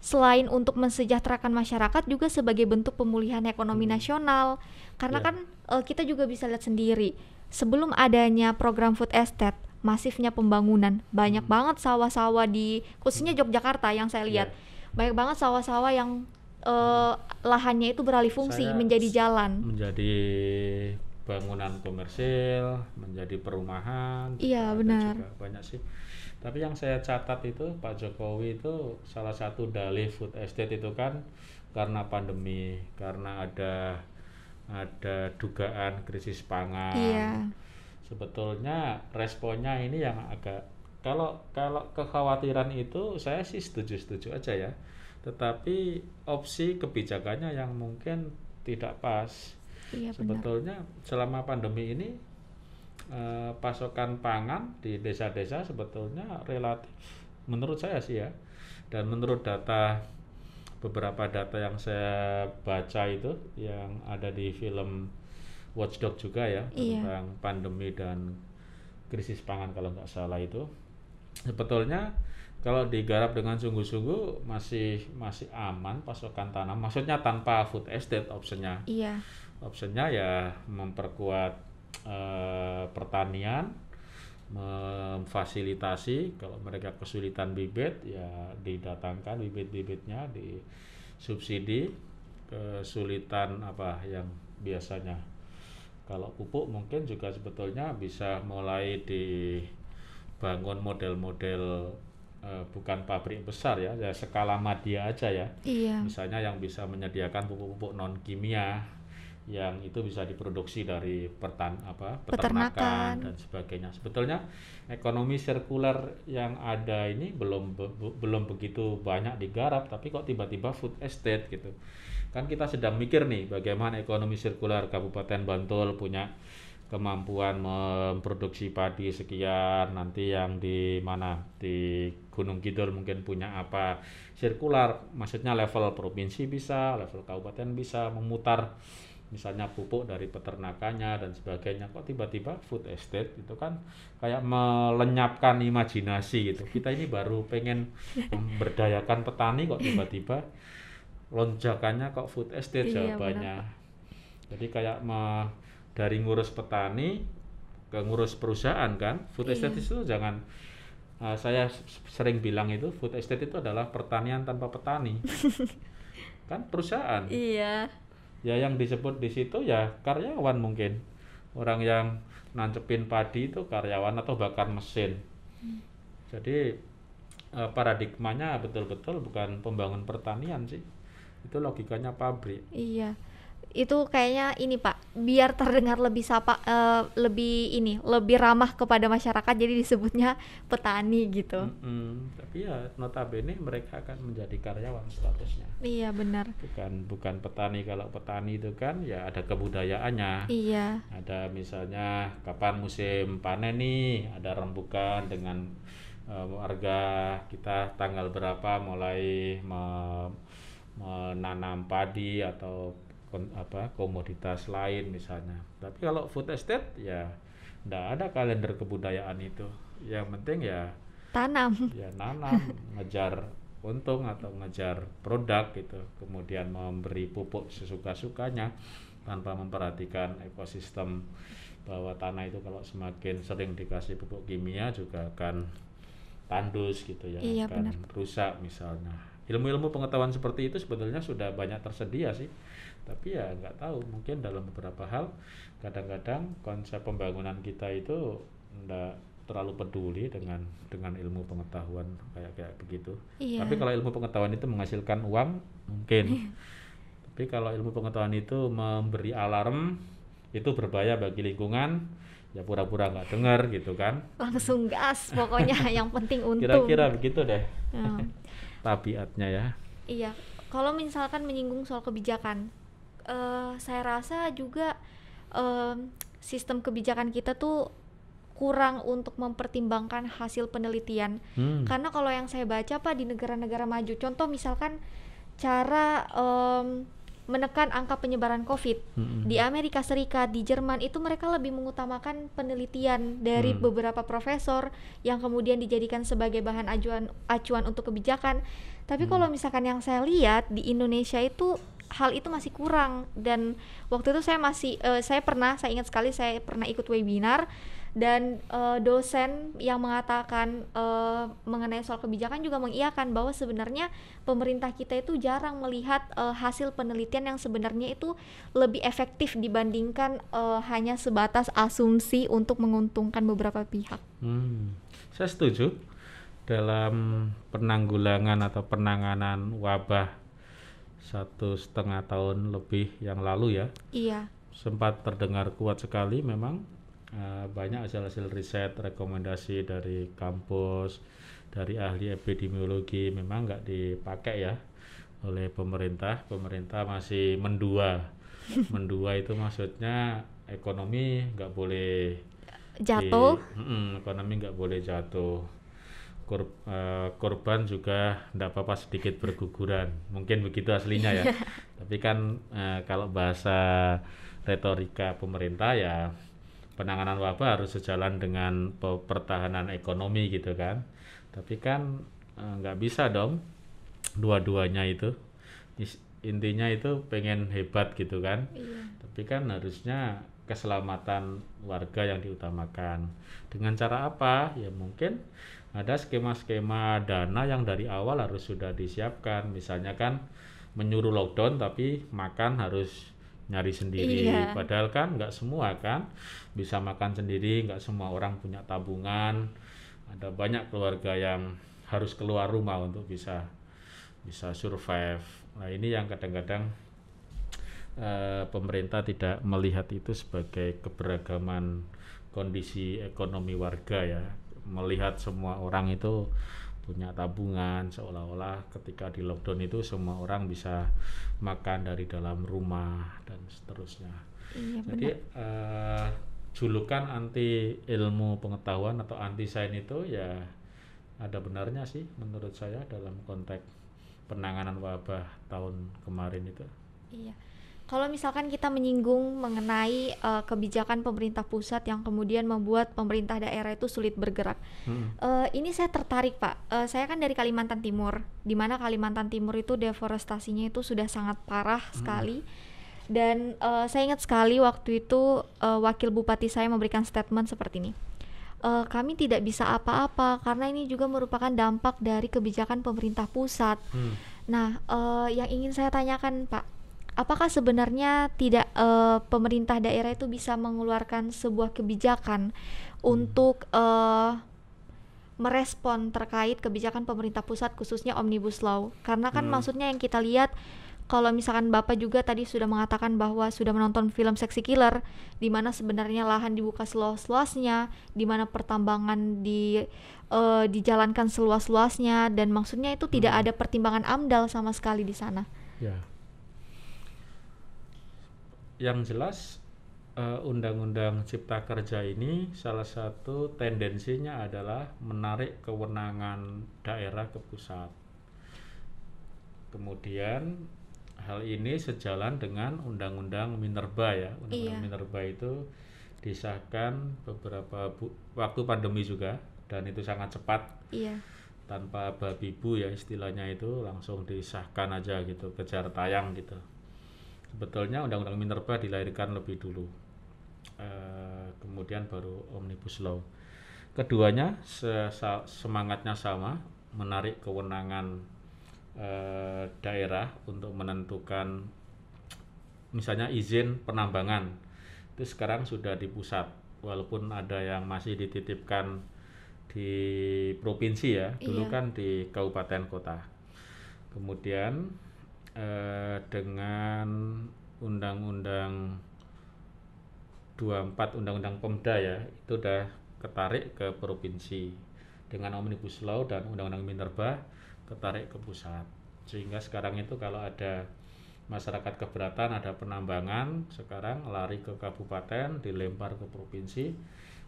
selain untuk mensejahterakan masyarakat juga sebagai bentuk pemulihan ekonomi nasional. Karena Ya. kan kita juga bisa lihat sendiri, sebelum adanya program food estate, masifnya pembangunan, banyak banget sawah-sawah di khususnya Yogyakarta yang saya lihat. Banyak banget sawah-sawah yang lahannya itu beralih fungsi menjadi jalan. Menjadi bangunan komersil, menjadi perumahan. Iya, ada benar. juga banyak sih. Tapi yang saya catat itu Pak Jokowi itu salah satu dalih food estate itu kan karena pandemi, karena ada dugaan krisis pangan. Iya. Sebetulnya responnya ini yang agak, kalau kekhawatiran itu saya sih setuju aja ya. Tetapi opsi kebijakannya yang mungkin tidak pas. Iya, benar. Sebetulnya selama pandemi ini pasokan pangan di desa-desa sebetulnya relatif, menurut saya sih ya, dan menurut beberapa data yang saya baca itu yang ada di film watchdog juga ya Iya. tentang pandemi dan krisis pangan kalau nggak salah itu. Sebetulnya kalau digarap dengan sungguh-sungguh masih aman pasokan tanah. Maksudnya tanpa food estate optionnya. Iya. Optionnya ya memperkuat pertanian, memfasilitasi kalau mereka kesulitan bibit ya didatangkan bibit-bibitnya, disubsidi. Kesulitan apa yang biasanya kalau pupuk mungkin juga sebetulnya bisa mulai dibangun model-model bukan pabrik besar ya skala madya aja ya. Iya. Misalnya yang bisa menyediakan pupuk-pupuk non kimia yang itu bisa diproduksi dari peternakan dan sebagainya. Sebetulnya ekonomi sirkular yang ada ini belum begitu banyak digarap, tapi kok tiba-tiba food estate gitu. Kan kita sedang mikir nih bagaimana ekonomi sirkular Kabupaten Bantul punya kemampuan memproduksi padi sekian, nanti yang di mana di Gunung Kidul mungkin punya apa sirkular, maksudnya level provinsi bisa, level kabupaten bisa memutar misalnya pupuk dari peternakannya dan sebagainya. Kok tiba-tiba food estate itu kan kayak melenyapkan imajinasi gitu. Kita ini baru pengen memberdayakan petani kok tiba-tiba lonjakannya kok food estate jawabannya. Jadi kayak dari ngurus petani ke ngurus perusahaan kan. Food estate itu jangan saya sering bilang itu food estate itu adalah pertanian tanpa petani. Kan perusahaan. Iya. Ya yang disebut di situ ya karyawan mungkin. Orang yang nancepin padi itu karyawan atau bahkan mesin. Jadi paradigmanya betul-betul bukan pembangun pertanian sih. Itu logikanya pabrik. Iya. Itu kayaknya ini Pak, biar terdengar lebih lebih ramah kepada masyarakat, jadi disebutnya petani gitu. Tapi ya notabene mereka akan menjadi karyawan statusnya. Iya benar. Bukan petani. Kalau petani itu kan ya ada kebudayaannya. Iya. Ada misalnya kapan musim panen nih, ada rembukan dengan warga kita tanggal berapa mulai menanam padi atau komoditas lain misalnya. Tapi kalau food estate ya enggak ada kalender kebudayaan itu. Yang penting ya Tanam. Ya nanam, ngejar untung atau ngejar produk gitu. Kemudian memberi pupuk sesuka-sukanya tanpa memperhatikan ekosistem bahwa tanah itu kalau semakin sering dikasih pupuk kimia juga akan tandus gitu ya, Iya, akan benar. rusak misalnya. Ilmu-ilmu pengetahuan seperti itu sebetulnya sudah banyak tersedia sih, tapi ya nggak tahu, mungkin dalam beberapa hal kadang-kadang konsep pembangunan kita itu nggak terlalu peduli dengan ilmu pengetahuan kayak begitu. Iya. Tapi kalau ilmu pengetahuan itu menghasilkan uang mungkin, tapi kalau ilmu pengetahuan itu memberi alarm itu berbahaya bagi lingkungan, ya pura-pura nggak dengar gitu kan. Langsung gas pokoknya yang penting untung. Kira-kira begitu deh. Tabiatnya ya. Iya, kalau misalkan menyinggung soal kebijakan, saya rasa juga sistem kebijakan kita tuh kurang untuk mempertimbangkan hasil penelitian. Karena kalau yang saya baca Pak, di negara-negara maju, contoh misalkan cara menekan angka penyebaran COVID di Amerika Serikat, di Jerman, itu mereka lebih mengutamakan penelitian dari beberapa profesor yang kemudian dijadikan sebagai bahan acuan untuk kebijakan. Tapi kalau misalkan yang saya lihat di Indonesia itu hal itu masih kurang. Dan waktu itu saya ingat sekali saya pernah ikut webinar dan dosen yang mengatakan mengenai soal kebijakan juga mengiyakan bahwa sebenarnya pemerintah kita itu jarang melihat hasil penelitian yang sebenarnya itu lebih efektif dibandingkan hanya sebatas asumsi untuk menguntungkan beberapa pihak. Saya setuju. Dalam penanggulangan atau penanganan wabah 1,5 tahun lebih yang lalu ya, Iya. sempat terdengar kuat sekali memang. Banyak hasil-hasil riset, rekomendasi dari kampus, dari ahli epidemiologi memang nggak dipakai ya oleh pemerintah. Pemerintah masih mendua. Mendua itu maksudnya ekonomi nggak boleh Jatuh. ekonomi nggak boleh jatuh. korban juga tidak apa-apa sedikit berguguran, mungkin begitu aslinya ya. Tapi kan kalau bahasa retorika pemerintah ya penanganan wabah harus sejalan dengan pertahanan ekonomi gitu kan. Tapi kan nggak bisa dong dua-duanya itu. Intinya itu pengen hebat gitu kan. Iya. Tapi kan harusnya keselamatan warga yang diutamakan. Dengan cara apa? Ya mungkin ada skema-skema dana yang dari awal harus sudah disiapkan. Misalnya kan menyuruh lockdown tapi makan harus nyari sendiri. Iya. Padahal kan nggak semua kan bisa makan sendiri, nggak semua orang punya tabungan. Ada banyak keluarga yang harus keluar rumah untuk bisa survive. Nah ini yang kadang-kadang pemerintah tidak melihat itu sebagai keberagaman kondisi ekonomi warga ya, melihat semua orang itu punya tabungan, seolah-olah ketika di lockdown itu semua orang bisa makan dari dalam rumah dan seterusnya. Iya, Jadi julukan anti ilmu pengetahuan atau anti sains itu ya ada benarnya sih menurut saya dalam konteks penanganan wabah tahun kemarin itu. Iya. Kalau misalkan kita menyinggung mengenai kebijakan pemerintah pusat yang kemudian membuat pemerintah daerah itu sulit bergerak, ini saya tertarik Pak. Saya kan dari Kalimantan Timur, di mana Kalimantan Timur itu deforestasinya itu sudah sangat parah sekali. Dan saya ingat sekali waktu itu wakil bupati saya memberikan statement seperti ini. Kami tidak bisa apa-apa karena ini juga merupakan dampak dari kebijakan pemerintah pusat. Nah, yang ingin saya tanyakan Pak, apakah sebenarnya tidak pemerintah daerah itu bisa mengeluarkan sebuah kebijakan untuk merespon terkait kebijakan pemerintah pusat khususnya Omnibus Law? Karena kan maksudnya yang kita lihat, kalau misalkan Bapak juga tadi sudah mengatakan bahwa sudah menonton film Sexy Killer, di mana sebenarnya lahan dibuka seluas-luasnya, di mana pertambangan dijalankan seluas-luasnya, dan maksudnya itu tidak ada pertimbangan AMDAL sama sekali di sana. Ya. Yang jelas Undang-Undang Cipta Kerja ini salah satu tendensinya adalah menarik kewenangan daerah ke pusat. Kemudian hal ini sejalan dengan Undang-Undang Minerba ya. Undang-Undang Minerba itu disahkan beberapa waktu pandemi juga, dan itu sangat cepat. Iya. Tanpa babi bu ya istilahnya, itu langsung disahkan aja gitu, kejar tayang gitu. Sebetulnya Undang-Undang Minerba dilahirkan lebih dulu, kemudian baru Omnibus Law. Keduanya semangatnya sama, menarik kewenangan daerah untuk menentukan misalnya izin penambangan itu sekarang sudah di pusat, walaupun ada yang masih dititipkan di provinsi ya. Dulu kan di kabupaten kota. Kemudian dengan Undang-Undang 24 Undang-Undang Pemda ya, itu udah ketarik ke provinsi. Dengan Omnibus Law dan Undang-Undang Minerba ketarik ke pusat, sehingga sekarang itu kalau ada masyarakat keberatan ada penambangan, sekarang lari ke kabupaten, dilempar ke provinsi,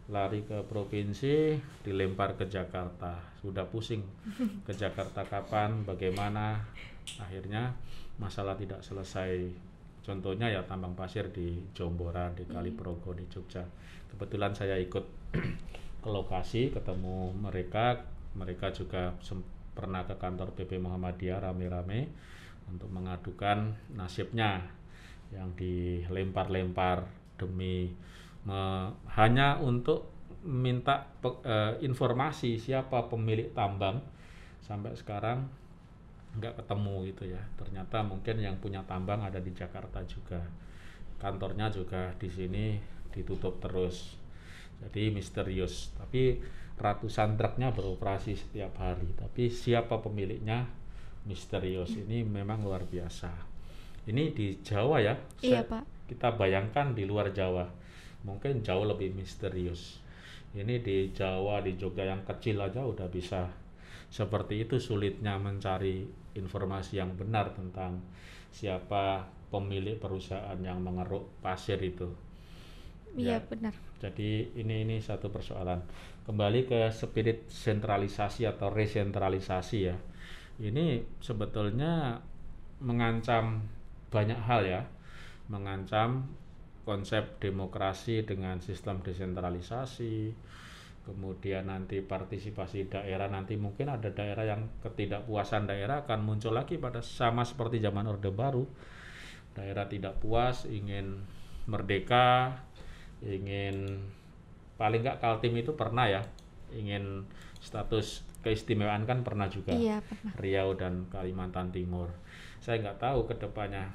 lari ke provinsi, dilempar ke Jakarta. Sudah pusing ke Jakarta kapan, bagaimana, akhirnya masalah tidak selesai. Contohnya ya tambang pasir di Jomboran, di Kaliprogo, di Jogja. Kebetulan saya ikut ke lokasi, ketemu mereka juga pernah ke kantor PP Muhammadiyah rame-rame untuk mengadukan nasibnya yang dilempar-lempar demi hanya untuk minta informasi siapa pemilik tambang. Sampai sekarang nggak ketemu gitu ya. Ternyata mungkin yang punya tambang ada di Jakarta juga, kantornya juga di sini ditutup terus, jadi misterius. Tapi ratusan truknya beroperasi setiap hari, tapi siapa pemiliknya misterius. Ini memang luar biasa. Ini di Jawa ya. Iya Pak. Kita bayangkan di luar Jawa mungkin jauh lebih misterius. Ini di Jawa, di Jogja yang kecil aja udah bisa seperti itu, sulitnya mencari informasi yang benar tentang siapa pemilik perusahaan yang mengeruk pasir itu. Iya benar. Jadi ini satu persoalan. Kembali ke spirit sentralisasi atau resentralisasi ya. Ini sebetulnya mengancam banyak hal ya. Mengancam konsep demokrasi dengan sistem desentralisasi. Kemudian nanti partisipasi daerah, nanti mungkin ada daerah yang ketidakpuasan daerah akan muncul lagi pada sama seperti zaman Orde Baru. Daerah tidak puas, ingin merdeka, ingin paling nggak Kaltim itu pernah ya, ingin status keistimewaan kan pernah juga. Iya, pernah. Riau dan Kalimantan Timur. Saya nggak tahu ke depannya.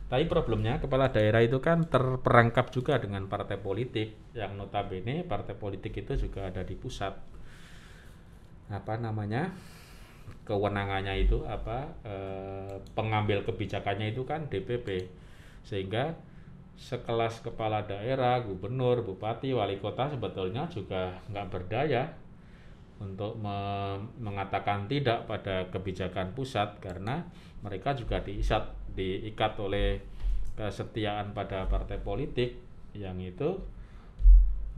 Tapi problemnya kepala daerah itu kan terperangkap juga dengan partai politik yang notabene partai politik itu juga ada di pusat. Apa namanya? Kewenangannya itu pengambil kebijakannya itu kan DPP. Sehingga sekelas kepala daerah, gubernur, bupati, wali kota sebetulnya juga nggak berdaya untuk mengatakan tidak pada kebijakan pusat karena mereka juga diikat oleh kesetiaan pada partai politik yang itu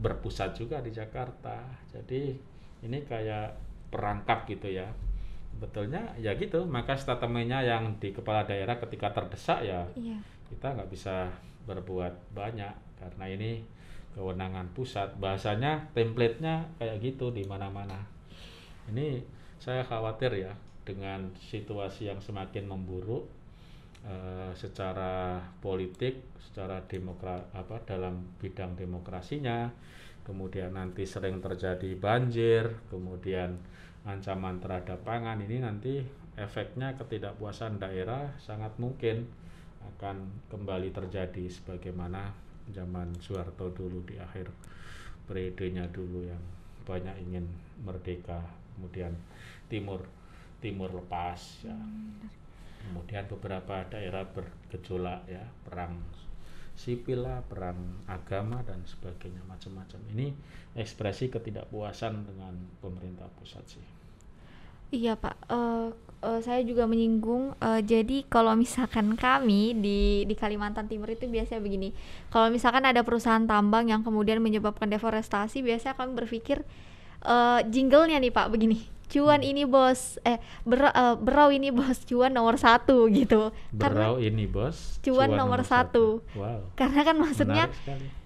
berpusat juga di Jakarta. Jadi ini kayak perangkap gitu ya. Betulnya ya gitu, maka statementnya yang di kepala daerah ketika terdesak ya kita nggak bisa berbuat banyak karena ini kewenangan pusat. Bahasanya template-nya kayak gitu di mana-mana. Ini saya khawatir ya dengan situasi yang semakin memburuk secara politik, secara dalam bidang demokrasinya. Kemudian nanti sering terjadi banjir, kemudian ancaman terhadap pangan. Ini nanti efeknya ketidakpuasan daerah sangat mungkin akan kembali terjadi sebagaimana zaman Soeharto dulu di akhir periodenya dulu yang banyak ingin merdeka, kemudian timur lepas ya. Kemudian beberapa daerah bergejolak ya, perang sipil lah, perang agama dan sebagainya, macam-macam. Ini ekspresi ketidakpuasan dengan pemerintah pusat sih. Iya Pak, saya juga menyinggung, jadi kalau misalkan kami di Kalimantan Timur itu biasanya begini, kalau misalkan ada perusahaan tambang yang kemudian menyebabkan deforestasi, biasanya kami berpikir jinglenya nih Pak begini, cuan ini bos, berau ini bos, cuan nomor 1 gitu. Berau ini bos, cuan nomor 1. Wow. Karena kan maksudnya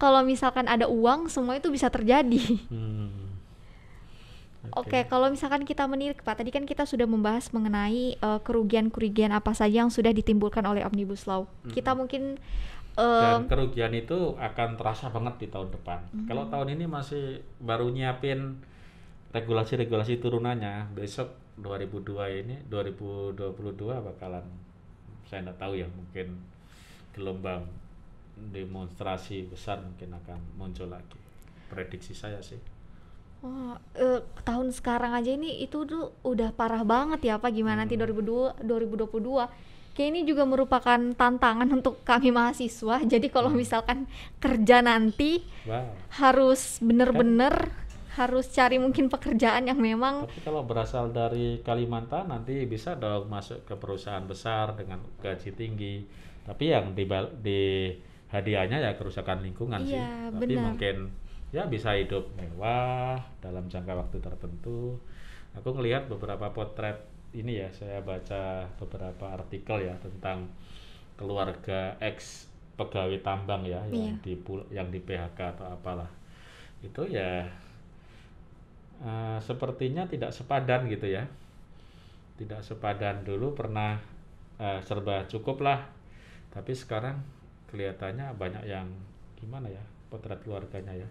kalau misalkan ada uang, semua itu bisa terjadi. Oke, kalau misalkan kita menilik Pak, tadi kan kita sudah membahas mengenai kerugian-kerugian apa saja yang sudah ditimbulkan oleh Omnibus Law. Kita mungkin dan kerugian itu akan terasa banget di tahun depan. Kalau tahun ini masih baru nyiapin regulasi-regulasi turunannya, besok 2022 bakalan, saya nggak tahu ya, mungkin gelombang demonstrasi besar mungkin akan muncul lagi. Prediksi saya sih. Tahun sekarang aja ini itu tuh udah parah banget ya Pak, gimana nanti 2022 kayak ini juga merupakan tantangan untuk kami mahasiswa. Jadi kalau misalkan kerja nanti harus bener-bener harus cari mungkin pekerjaan yang memang. Tapi kalau berasal dari Kalimantan nanti bisa dong masuk ke perusahaan besar dengan gaji tinggi. Tapi yang di hadiahnya ya kerusakan lingkungan sih. Tapi bener. Mungkin ya bisa hidup mewah dalam jangka waktu tertentu. Aku ngelihat beberapa potret ini ya, saya baca beberapa artikel ya tentang keluarga ex pegawai tambang ya yang di PHK atau apalah. Itu ya sepertinya tidak sepadan gitu ya. Tidak sepadan, dulu pernah serba cukup lah. Tapi sekarang kelihatannya banyak yang gimana ya potret keluarganya ya.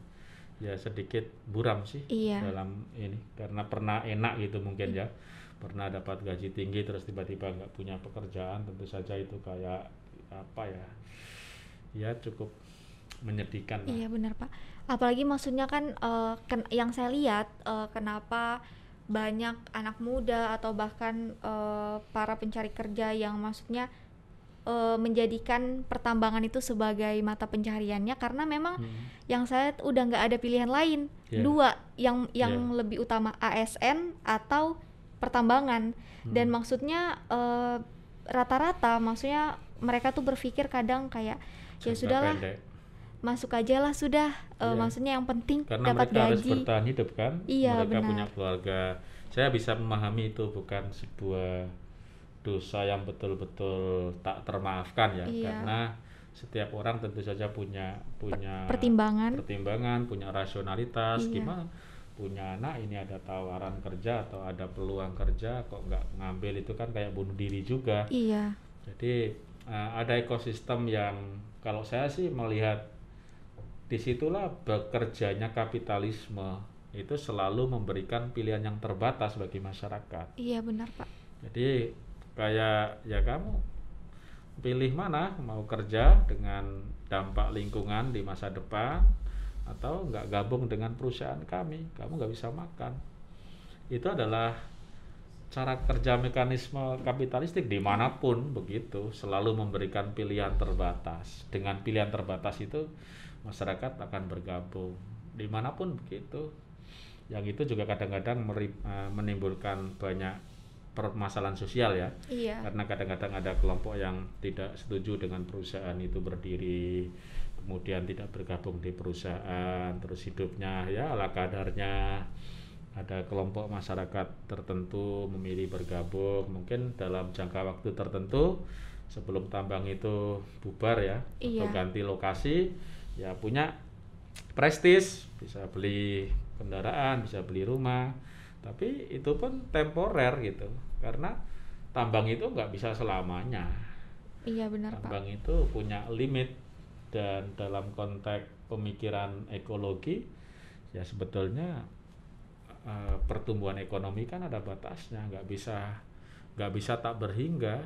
Ya sedikit buram sih dalam ini, karena pernah enak gitu mungkin ya, pernah dapat gaji tinggi terus tiba-tiba nggak punya pekerjaan, tentu saja itu kayak apa ya cukup menyedihkan lah. Iya benar Pak, apalagi maksudnya kan yang saya lihat kenapa banyak anak muda atau bahkan para pencari kerja yang maksudnya menjadikan pertambangan itu sebagai mata pencahariannya, karena memang yang saya udah nggak ada pilihan lain, dua yang lebih utama, ASN atau pertambangan. Dan maksudnya rata-rata maksudnya mereka tuh berpikir kadang kayak ya sudahlah, masuk aja lah sudah, Iya. maksudnya yang penting Karena dapat mereka harus gaji. bertahan hidup kan, Iya, mereka benar. punya keluarga. Saya bisa memahami itu bukan sebuah dosa yang betul-betul tak termaafkan ya, Iya. karena setiap orang tentu saja punya Pertimbangan. punya rasionalitas. Iya. Gimana punya anak ini ada tawaran kerja atau ada peluang kerja kok nggak ngambil, itu kan kayak bunuh diri juga. Iya. Jadi ada ekosistem yang kalau saya sih melihat disitulah bekerjanya kapitalisme itu selalu memberikan pilihan yang terbatas bagi masyarakat. Iya, benar, Pak. Jadi kayak ya kamu pilih mana, mau kerja dengan dampak lingkungan di masa depan atau nggak gabung dengan perusahaan kami, kamu nggak bisa makan. Itu adalah cara kerja mekanisme kapitalistik dimanapun begitu, selalu memberikan pilihan terbatas. Dengan pilihan terbatas itu masyarakat akan bergabung dimanapun begitu. Yang itu juga kadang-kadang menimbulkan banyak permasalahan sosial ya. Iya. Karena kadang-kadang ada kelompok yang tidak setuju dengan perusahaan itu berdiri, kemudian tidak bergabung di perusahaan, terus hidupnya ya ala kadarnya. Ada kelompok masyarakat tertentu memilih bergabung mungkin dalam jangka waktu tertentu sebelum tambang itu bubar ya, Iya. atau ganti lokasi, ya punya prestis, bisa beli kendaraan, bisa beli rumah, tapi itu pun temporer gitu, karena tambang itu nggak bisa selamanya. Iya, benar, Pak. Tambang itu punya limit, dan dalam konteks pemikiran ekologi ya sebetulnya pertumbuhan ekonomi kan ada batasnya, nggak bisa tak berhingga.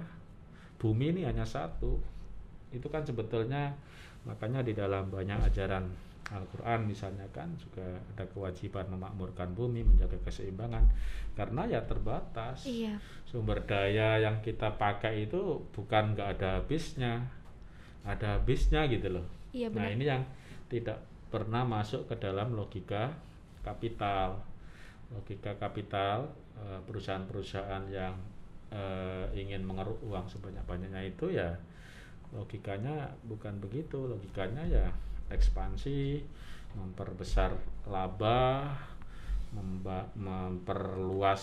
Bumi ini hanya satu, itu kan sebetulnya. Makanya di dalam banyak ajaran Al-Quran misalnya kan juga ada kewajiban memakmurkan bumi, menjaga keseimbangan, karena ya terbatas. Iya. Sumber daya yang kita pakai itu bukan nggak ada habisnya, ada habisnya gitu loh. Iya, Nah benar. ini yang tidak pernah masuk ke dalam logika kapital. Perusahaan-perusahaan yang ingin mengeruk uang sebanyak-banyaknya itu ya logikanya bukan begitu. Logikanya ya ekspansi, memperbesar laba, memperluas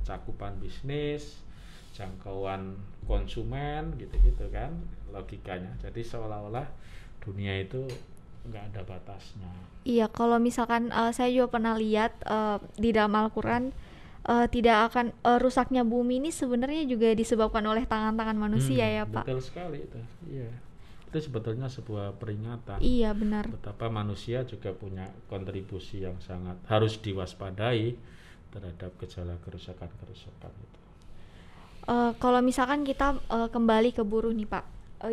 cakupan bisnis, jangkauan konsumen, gitu-gitu kan logikanya. Jadi seolah-olah dunia itu nggak ada batasnya. Iya, kalau misalkan saya juga pernah lihat di dalam Al-Quran, tidak akan rusaknya bumi ini sebenarnya juga disebabkan oleh tangan-tangan manusia ya, Pak. Betul sekali itu. Iya. Itu sebetulnya sebuah peringatan. Iya, benar. Betapa manusia juga punya kontribusi yang sangat harus diwaspadai terhadap gejala kerusakan-kerusakan itu. Kalau misalkan kita kembali ke buruh nih, Pak.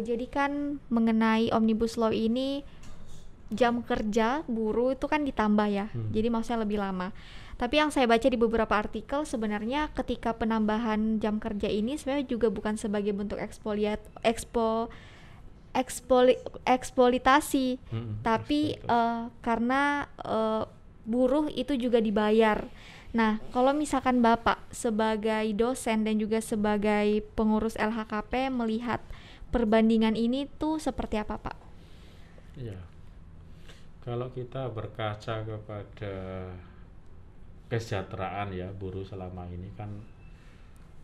Jadi kan mengenai Omnibus Law ini jam kerja buruh itu kan ditambah ya. Jadi maksudnya lebih lama. Tapi yang saya baca di beberapa artikel sebenarnya ketika penambahan jam kerja ini sebenarnya juga bukan sebagai bentuk eksploitasi, tapi karena buruh itu juga dibayar. Nah, kalau misalkan Bapak sebagai dosen dan juga sebagai pengurus LHKP melihat perbandingan ini tuh seperti apa, Pak? Iya. Kalau kita berkaca kepada kesejahteraan ya buruh selama ini kan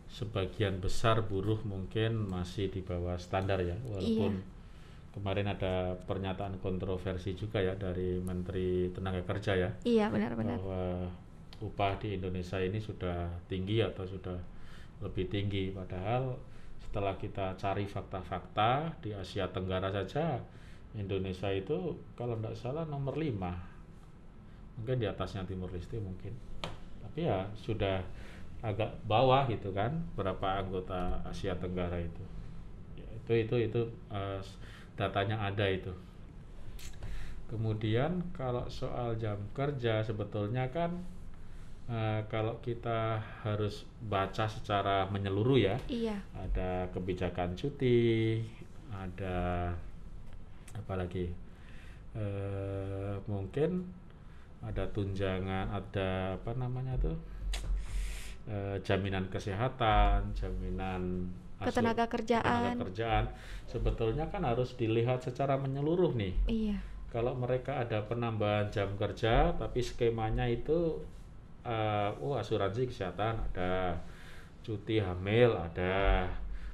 sebagian besar buruh mungkin masih di bawah standar ya, walaupun kemarin ada pernyataan kontroversi juga ya dari Menteri Tenaga Kerja ya. Iya, benar-benar. Bahwa upah di Indonesia ini sudah tinggi atau sudah lebih tinggi, padahal setelah kita cari fakta-fakta di Asia Tenggara saja Indonesia itu kalau tidak salah nomor 5, mungkin di atasnya Timur Leste mungkin, tapi ya sudah agak bawah gitu kan berapa anggota Asia Tenggara itu. Ya, itu datanya ada itu. Kemudian kalau soal jam kerja sebetulnya kan kalau kita harus baca secara menyeluruh ya, ada kebijakan cuti, ada apalagi mungkin ada tunjangan, ada apa namanya tuh jaminan kesehatan, jaminan ketenaga kerjaan. Sebetulnya kan harus dilihat secara menyeluruh nih. Iya. kalau mereka ada penambahan jam kerja tapi skemanya itu asuransi kesehatan ada, cuti hamil ada,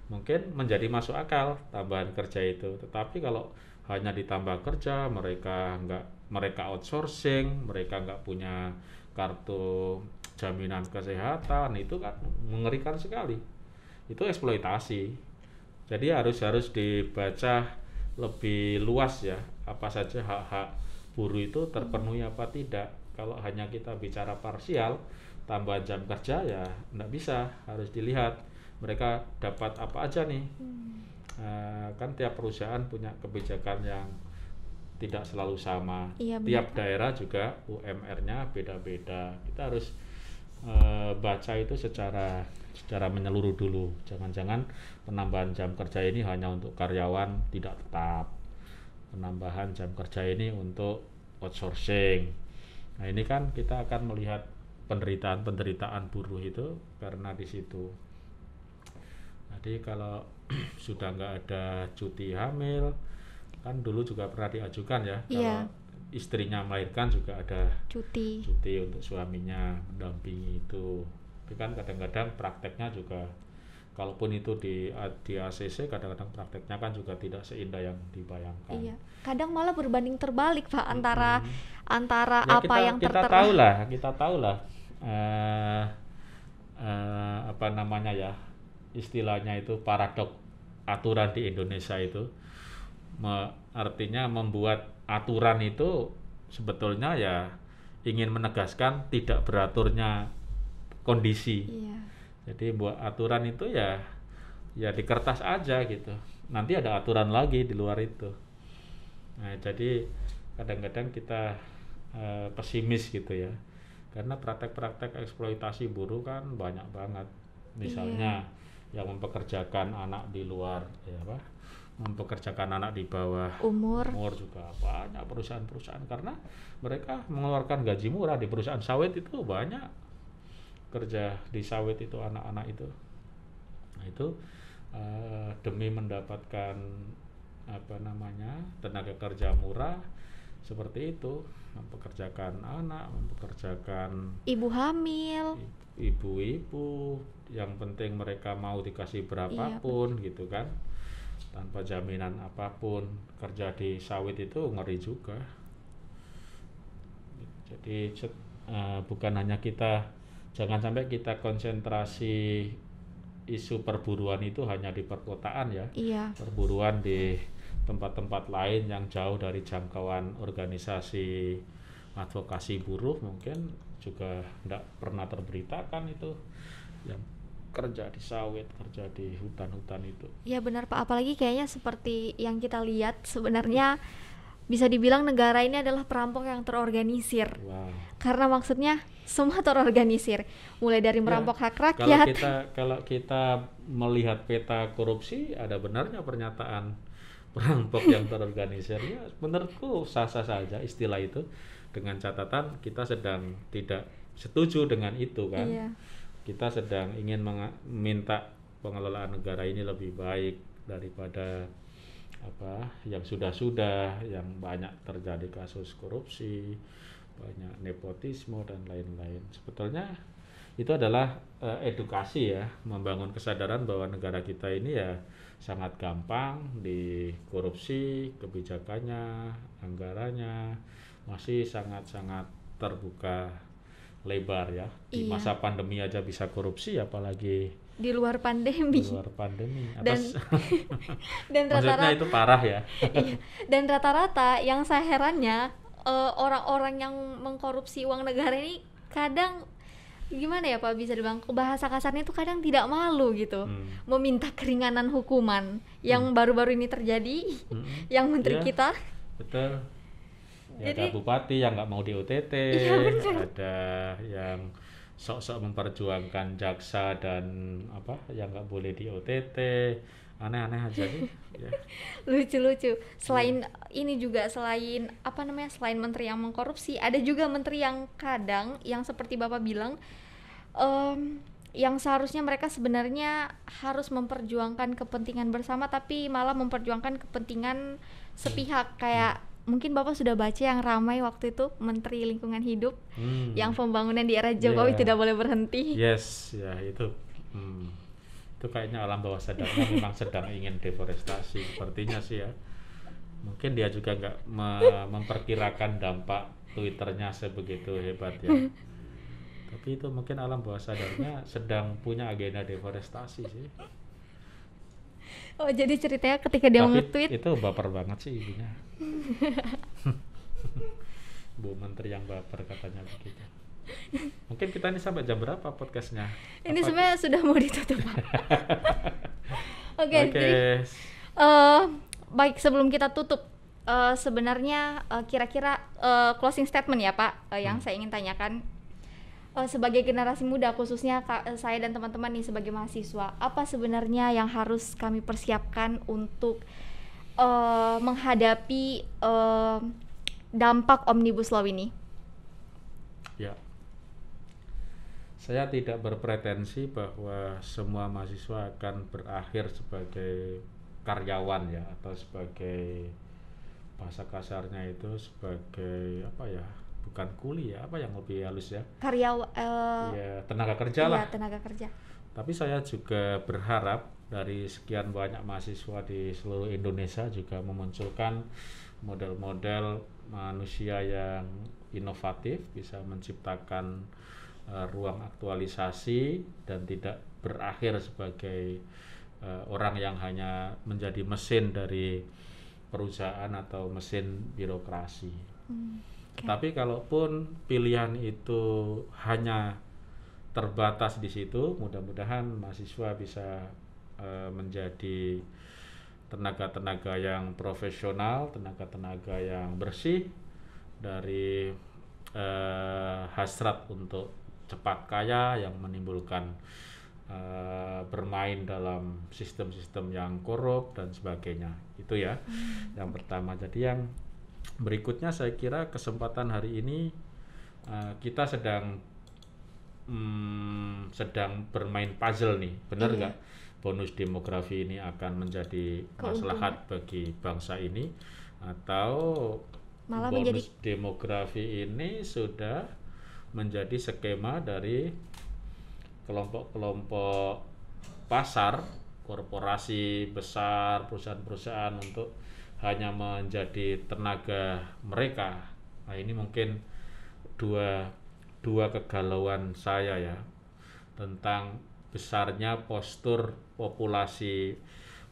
mungkin menjadi masuk akal tambahan kerja itu. Tetapi kalau hanya ditambah kerja, mereka outsourcing, mereka nggak punya kartu jaminan kesehatan, itu kan mengerikan sekali. Itu eksploitasi. Jadi harus dibaca lebih luas ya, apa saja hak-hak buruh itu terpenuhi apa tidak. Kalau hanya kita bicara parsial, tambahan jam kerja ya nggak bisa, harus dilihat mereka dapat apa aja nih. Kan tiap perusahaan punya kebijakan yang tidak selalu sama. Iya, Tiap benar. daerah juga UMR-nya beda-beda. Kita harus baca itu secara menyeluruh dulu. Jangan-jangan penambahan jam kerja ini hanya untuk karyawan tidak tetap. Penambahan jam kerja ini untuk outsourcing. Nah, ini kan kita akan melihat penderitaan buruh itu karena di situ. Jadi kalau sudah nggak ada cuti hamil, kan dulu juga pernah diajukan ya, Iya. kalau istrinya melahirkan juga ada Cuti. untuk suaminya mendampingi itu. Tapi kan kadang-kadang prakteknya juga, kalaupun itu di ACC, kadang-kadang prakteknya kan juga tidak seindah yang dibayangkan. Iya. Kadang malah berbanding terbalik Pak antara Ya, apa yang kita tahu lah apa namanya ya, istilahnya itu paradok aturan di Indonesia itu. Artinya membuat aturan itu sebetulnya ya ingin menegaskan tidak beraturnya kondisi. Iya. Jadi buat aturan itu ya di kertas aja gitu. Nanti ada aturan lagi di luar itu. Nah, jadi kadang-kadang kita pesimis gitu ya. Karena praktek-praktek eksploitasi buruh kan banyak banget. Misalnya yang mempekerjakan anak di luar mempekerjakan anak di bawah Umur. juga banyak perusahaan-perusahaan, karena mereka mengeluarkan gaji murah. Di perusahaan sawit itu banyak kerja di sawit itu anak-anak itu. Nah, itu demi mendapatkan tenaga kerja murah seperti itu, mempekerjakan anak, mempekerjakan Ibu hamil. ibu-ibu, yang penting mereka mau dikasih berapapun gitu kan, tanpa jaminan apapun. Kerja di sawit itu ngeri juga. Jadi bukan hanya jangan sampai kita konsentrasi isu perburuan itu hanya di perkotaan ya. Iya. Perburuan di tempat-tempat lain yang jauh dari jangkauan organisasi advokasi buruh mungkin juga tidak pernah terberitakan itu, yang kerja di sawit, kerja di hutan-hutan itu. Ya benar Pak, apalagi kayaknya seperti yang kita lihat sebenarnya bisa dibilang negara ini adalah perampok yang terorganisir. Wow. Karena maksudnya semua terorganisir, mulai dari merampok hak Kalau rakyat. kita melihat peta korupsi, ada benarnya pernyataan perampok yang terorganisir. Ya, menurutku sah-sah saja istilah itu, dengan catatan kita sedang tidak setuju dengan itu kan. Iya. Kita sedang ingin meminta pengelolaan negara ini lebih baik daripada yang sudah-sudah, yang banyak terjadi kasus korupsi, banyak nepotisme dan lain-lain. Sebetulnya itu adalah edukasi ya, membangun kesadaran bahwa negara kita ini ya sangat gampang dikorupsi, kebijakannya, anggarannya masih sangat-sangat terbuka lebar ya. Di masa pandemi aja bisa korupsi, apalagi di luar pandemi. Dan maksudnya itu parah ya. Iya. Dan rata-rata yang saya herannya orang-orang yang mengkorupsi uang negara ini kadang gimana ya Pak, bisa dibilang bahasa kasarnya itu kadang tidak malu gitu meminta keringanan hukuman yang baru-baru ini terjadi. Yang menteri kita betul ya, ada bupati yang nggak mau di OTT, ada yang sok-sok memperjuangkan jaksa dan yang nggak boleh di OTT, aneh-aneh aja sih. Ya. Lucu-lucu. Selain ini juga, selain selain menteri yang mengkorupsi, ada juga menteri yang kadang yang seperti Bapak bilang yang seharusnya mereka sebenarnya harus memperjuangkan kepentingan bersama tapi malah memperjuangkan kepentingan sepihak, kayak mungkin Bapak sudah baca yang ramai waktu itu Menteri Lingkungan Hidup yang pembangunan di era Jokowi Yeah. tidak boleh berhenti. Yes, ya itu kayaknya alam bawah sadarnya memang sedang ingin deforestasi sepertinya sih ya. Mungkin dia juga nggak memperkirakan dampak Twitternya sebegitu hebat ya. Tapi itu mungkin alam bawah sadarnya sedang punya agenda deforestasi sih. Oh, jadi ceritanya ketika dia Tapi nge-tweet itu baper banget sih ibunya. Bu Menteri yang baper katanya begitu. Mungkin kita ini sampai jam berapa podcastnya? ini sebenarnya sudah mau ditutup. Oke, Oke. jadi baik sebelum kita tutup, sebenarnya kira-kira closing statement ya Pak, yang saya ingin tanyakan sebagai generasi muda khususnya saya dan teman-teman nih sebagai mahasiswa, apa sebenarnya yang harus kami persiapkan untuk menghadapi dampak Omnibus Law ini? Ya. Saya tidak berpretensi bahwa semua mahasiswa akan berakhir sebagai karyawan ya, atau sebagai bahasa kasarnya itu sebagai apa ya, bukan kuli ya, apa yang lebih halus ya, ya tenaga kerja lah. Tenaga kerja. Tapi saya juga berharap dari sekian banyak mahasiswa di seluruh Indonesia juga memunculkan model-model manusia yang inovatif, bisa menciptakan ruang aktualisasi dan tidak berakhir sebagai orang yang hanya menjadi mesin dari perusahaan atau mesin birokrasi. Tapi kalaupun pilihan itu hanya terbatas di situ, mudah-mudahan mahasiswa bisa menjadi tenaga-tenaga yang profesional, tenaga-tenaga yang bersih dari hasrat untuk cepat kaya yang menimbulkan bermain dalam sistem-sistem yang korup dan sebagainya. Itu ya yang pertama. Jadi yang berikutnya saya kira kesempatan hari ini kita sedang bermain puzzle nih, benar nggak? Bonus demografi ini akan menjadi maslahat bagi bangsa ini, atau malah bonus demografi ini sudah menjadi skema dari kelompok-kelompok pasar, korporasi besar, perusahaan-perusahaan untuk hanya menjadi tenaga mereka. Nah, ini mungkin dua kegalauan saya ya tentang besarnya postur populasi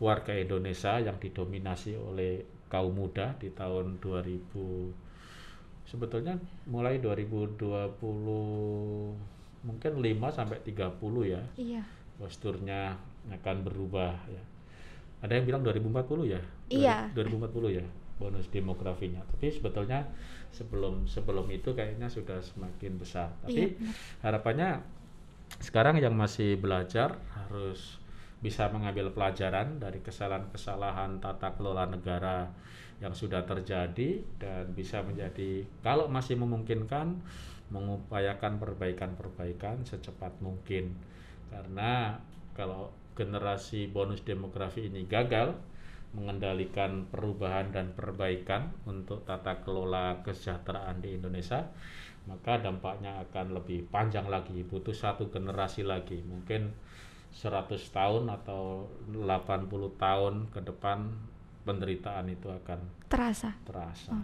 warga Indonesia yang didominasi oleh kaum muda di tahun 2000, sebetulnya mulai 2020 mungkin 5 sampai 30 ya. Iya. Posturnya akan berubah ya. Ada yang bilang 2040 ya? Iya. 2040 ya bonus demografinya. Tapi sebetulnya sebelum itu kayaknya sudah semakin besar. Tapi harapannya sekarang yang masih belajar harus bisa mengambil pelajaran dari kesalahan-kesalahan tata kelola negara yang sudah terjadi dan bisa menjadi, kalau masih memungkinkan, mengupayakan perbaikan-perbaikan secepat mungkin. Karena kalau generasi bonus demografi ini gagal mengendalikan perubahan dan perbaikan untuk tata kelola kesejahteraan di Indonesia, maka dampaknya akan lebih panjang lagi, butuh satu generasi lagi, mungkin 100 tahun atau 80 tahun ke depan penderitaan itu akan terasa.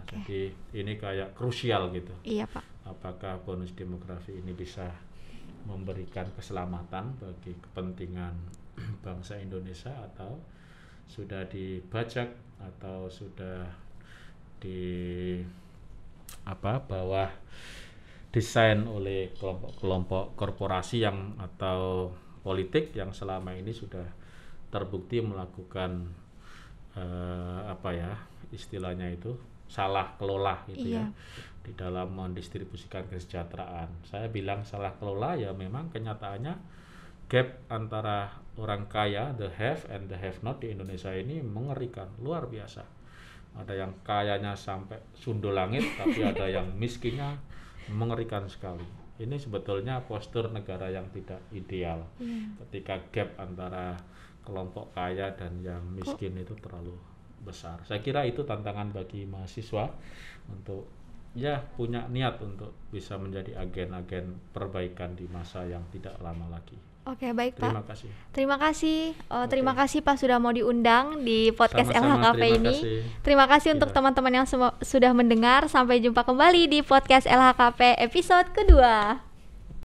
Jadi ini kayak krusial gitu. Iya Pak. Apakah bonus demografi ini bisa memberikan keselamatan bagi kepentingan bangsa Indonesia, atau sudah dibajak atau sudah di bawah desain oleh kelompok-kelompok korporasi yang atau politik yang selama ini sudah terbukti melakukan istilahnya itu salah kelola gitu ya di dalam mendistribusikan kesejahteraan. Saya bilang salah kelola ya memang kenyataannya gap antara orang kaya, the have and the have not di Indonesia ini mengerikan, luar biasa. Ada yang kayanya sampai sundul langit, tapi ada yang miskinnya mengerikan sekali. Ini sebetulnya postur negara yang tidak ideal. Ketika gap antara kelompok kaya dan yang miskin itu terlalu besar. Saya kira itu tantangan bagi mahasiswa untuk ya punya niat untuk bisa menjadi agen-agen perbaikan di masa yang tidak lama lagi. Oke, baik Pak. Terima kasih. Terima kasih. Terima Oke. kasih Pak sudah mau diundang di podcast Sama-sama, LHKP terima ini. kasih. Terima kasih untuk Iya. teman-teman yang sudah mendengar. Sampai jumpa kembali di podcast LHKP episode kedua.